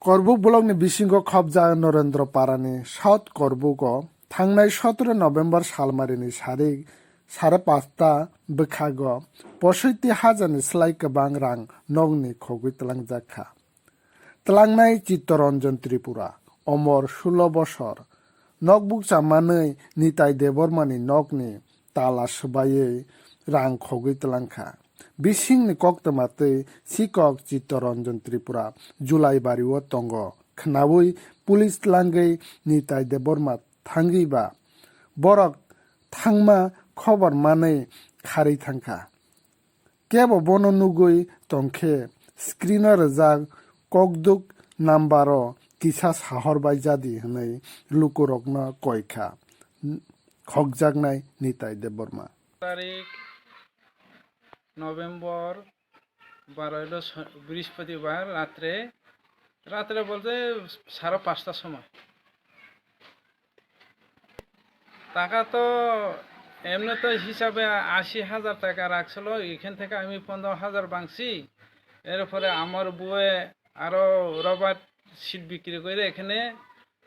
Karbook blogni bisingo khokjak Narendra Parani South Karbook थांनाय 17 नभेम्बर सालमारिनि सारे 5टा बोखागो 65,000 स्लाइ गोबां रां नगनि खगै तलांजाखा तलांनाय चित्तरन्जन त्रिपुरा अमर 16 बছর नगबुक जामानै निताइ देबरमानि नगनि tala swbaiwi रां खगै तलांखा बिसिंनि कक्तमातै सिकक चित्तरन्जन त्रिपुरा जुलाइ बारिव तंग खनावै पुलिस लांगै निताइ देबरमा थांगैबा बरक थांमा खबर मानै खारै थांखा केबो बनो नुगै तंखे स्क्रिनार रजाक ककदुक नाम्बारो किसा साहरबाय जादि हनै लुकुरकनो कयखा खकजाकनाय निताइ देबरमा तारिख नभेम्बर 12 বৃহস্পতিবার রাত্রে বলতে 5:30টার সময় টাকা তো এমনি তো হিসাবে 80,000 টাকা রাখছিল। এখান থেকে আমি 15,000 ভাঙছি। এরপরে আমার বউয়ে আরো রবার সিট বিক্রি করে এখানে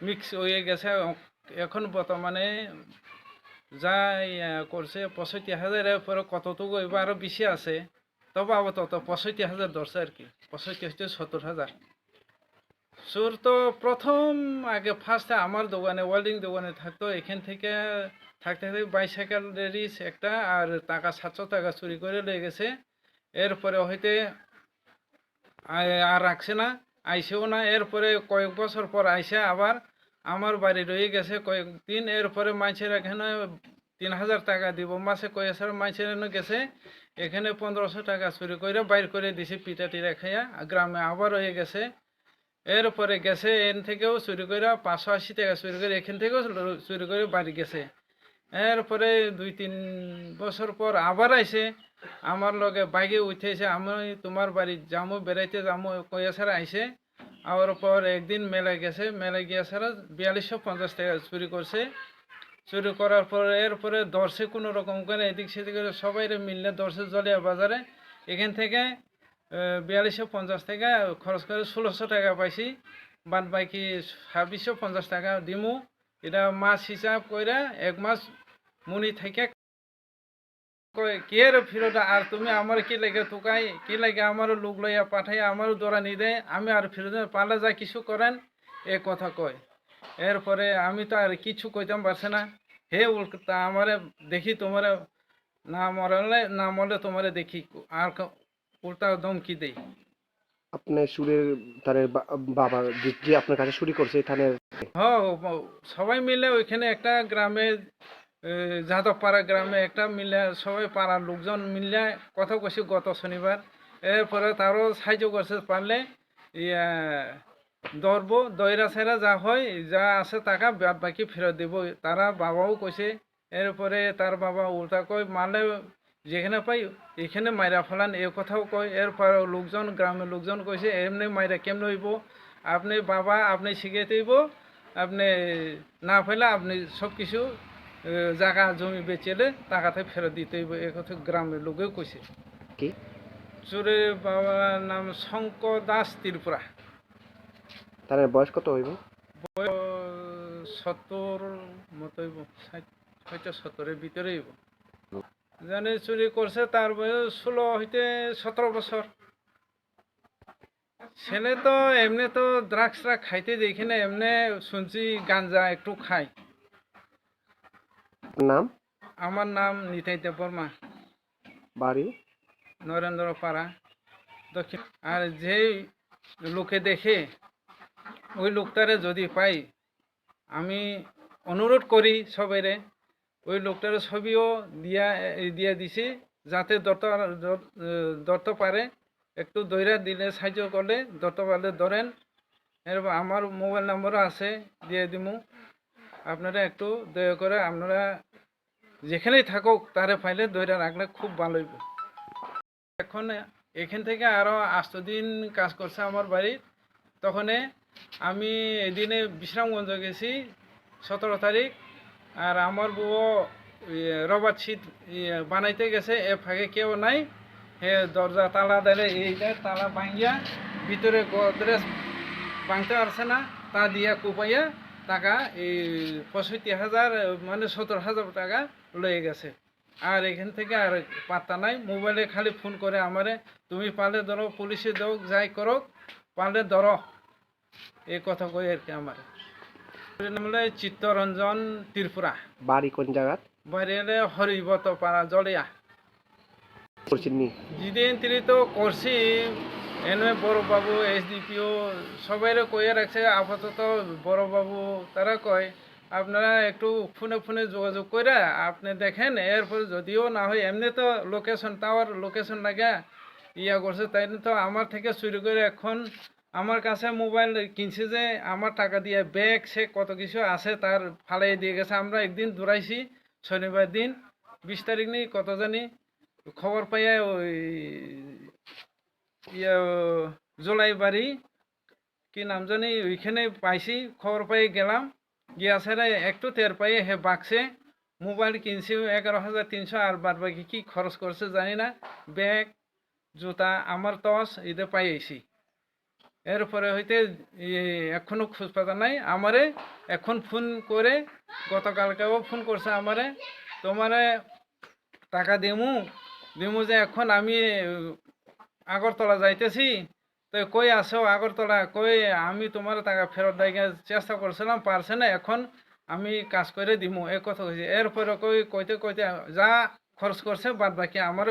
মিক্স হয়ে গেছে। এখন বর্তমানে যা করছে 65,000 এর পরে কতটুকু এবার আরো বেশি আছে, তবে আপাতত 65,000 ধরছে আর কি। 65 হচ্ছে 70,000। চোর তো প্রথম আগে ফার্স্টে আমার দোকানে ওয়েল্ডিং দোকানে থাকতো। এখান থেকে থাকতে থাকতে বাইসাইকেল রিস একটা আর টাকা 700 টাকা চুরি করে লেগে গেছে। এরপরে হইতে আর রাখছে না, আইসেও না। এরপরে কয়েক বছর পর আইসে আবার আমার বাড়ি রয়ে গেছে কয়েকদিন। এরপরে মানুষের এখানে 3,000 টাকা দিব মাসে কয়েছে, মানুষের গেছে এখানে 1500 টাকা চুরি করে বাইর করে দিছে পিঠা টিরা খাইয়া। গ্রামে আবার হয়ে গেছে। এরপরে গেছে এন থেকেও চুরি করে 580 টাকা চুরি করে এখান থেকেও চুরি করে বাড়ি গেছে। এরপরে 2-3 বছর পর আবার আইসে আমার লগে বাইকে উঠেছে, আমি তোমার বাড়ি যামো বেড়াইতে যামো কয়েছাড়া আইসে। আবার পর একদিন মেলায় গেছে, মেলায় গিয়ে ছাড়া 4250 টাকা চুরি করছে। চুরি করার পর এরপরে ধরছে কোনো রকম করে এদিক সেদিক করে সবাই মিললে ধরছে জলিয়া বাজারে। এখান থেকে 4250 টাকা খরচ করে 1600 টাকা পাইছি। বাদ বাকি 2650 টাকা দিমু। এটা মাস হিসাব করে 1 মাস মুনি থেকে কে ফিরত আর তুমি আমার কি লাগে তোকাই কি লাগে আমার লোক লইয়া পাঠাই আমার দৌড়া নিয়ে দেয়, আমি আর ফিরত পালা যা কিছু করেন এ কথা কয়। এরপরে আমি তো আর কিছু কইতাম পারছে না। হে উল্টা আমারে দেখি তোমারে না মরলে তোমারে দেখি আর উল্টা ধমকি দেই। আপনার সুরের তারের বাবা যে আপনার কাছে চুরি করছে থানের সবাই মিলে ওইখানে একটা গ্রামে যাদবপাড়া গ্রামে একটা মিলে সবাই পাড়ার লোকজন মিলে কথা কইছি গত শনিবার। এরপরে তারও সাহায্য করছে, পারলে ধরবো দইরা সাইরা যা হয় যা আছে টাকা বাদ বাকি ফেরত দিব। তারা বাবাও কইছে। এরপরে তার বাবা উল্টা কয় মারলে যেখানে পাই এখানে মাইরা ফেলান এ কথাও কয়। এরপর লোকজন গ্রামের লোকজন কইছে এমনি মাইরা কেমনে হইব, আপনি বাবা আপনি শিখাইতে হইব, আপনি না ফেলে আপনি সব কিছু জায়গা জমি বেচেলে টাকাতে ফেরত দিতে হইব, এ কথা গ্রামের লোকেও কইছে। কি চোরের বাবার নাম শঙ্কর দাস ত্রিপুরা। তার বয়স কত হইব? 70 মতো হইব, 60-70-এর ভিতরে হইব। জানে চুরি করছে তার বয়স 16 হইতে 17 বছর। ছেলে তো এমনি তো ড্রাগস খাইতে দেখি না, এমনি শুনছি গাঞ্জা একটু খাই। নাম? আমার নাম নিতাই দেববর্মা, বাড়ি নরেন্দ্র পাড়া দক্ষিণ। আর যে লোকে দেখে ওই লোকটারে যদি পাই আমি অনুরোধ করি সবাইরে ওই লোকটার ছবিও দিয়া দিছি যাতে ধরতে পারে। একটু দইরা দিলে সাহায্য করলে ধরতে পারলে ধরেন। এরপর আমার মোবাইল নাম্বারও আছে, দিয়ে দিমু। আপনারা একটু দয়া করে আপনারা যেখানেই থাকুক তারে পাইলে দইরা রাখলে খুব ভালো হইব। এখন এখান থেকে আরও 8 দিন কাজ করছে আমার বাড়ি। তখন আমি এদিনে বিশ্রামগঞ্জ গেছি 17 তারিখ। আর আমার বউ রবার ছিট বানাইতে গেছে, এ ফাঁকে কেউ নাই। হে দরজা তালা দিলে এইটা তালা ভাঙিয়া ভিতরে গোদরেজ ভাঙতে পারছে না, তা দিয়া কুপাইয়া টাকা এই 65,000 মানে 70,000 টাকা লয়ে গেছে। আর এখান থেকে আর পাত্তা নাই, মোবাইলে খালি ফোন করে আমারে, তুমি পারলে ধরো, পুলিশে দাও, যাই করো, পারলে ধরো, এই কথা কই আর কি। আমার নাম হলো চিত্তরঞ্জন ত্রিপুরা, বাড়ি কোন জায়গা বাইরে এলে হরিবত পাড়া জলিয়া। করছেন নি? যেদিন তিনি তো করছি, এনে বড়বাবু এসডিপিও সবাই কয়ে রাখছে। আপাতত বড়বাবু তারা কয় আপনারা একটু ফোনে ফোনে যোগাযোগ করে আপনি দেখেন, এরপর যদিও না হয়, এমনি তো লোকেশন, টাওয়ার লোকেশন লাগে ইয়া করছে, তাই তো আমার থেকে চুরি করে এখন আমার কাছে মোবাইল কিনছে, যে আমার টাকা দিয়ে ব্যাগ সে কত কিছু আছে তার ফালাই দিয়ে গেছে। আমরা একদিন দৌড়াইছি শনিবার দিন, 20 তারিখ নেই কত জানি, খবর পাইয়া ওই ইয়া জোলাই বাড়ি কি নাম জানি, ওইখানে পাইছি, খবর পাই গেলাম, গিয়া সেরা একটু টের পাই হে বাক্সে মোবাইল কিনছি 11,300, আর বাদ বাকি কি খরচ করছে জানি না, ব্যাগ জুতা আমার টস এদের পাইছি। এরপরে হইতে এখনো খোঁজ পাতা নাই আমারে। এখন ফোন করে, গতকালকেও ফোন করছে আমারে, তোমারে টাকা দিমু দিমু, যে এখন আমি আগরতলা যাইতেছি, তো কই আসো আগরতলা, কই আমি তোমার টাকা ফেরত দেয় চেষ্টা করছিলাম, পারছে না, এখন আমি কাজ করে দিমু, এ কথা কইছে। এরপরে কইতে কইতে যা খরচ করছে বাদ বাকি আমার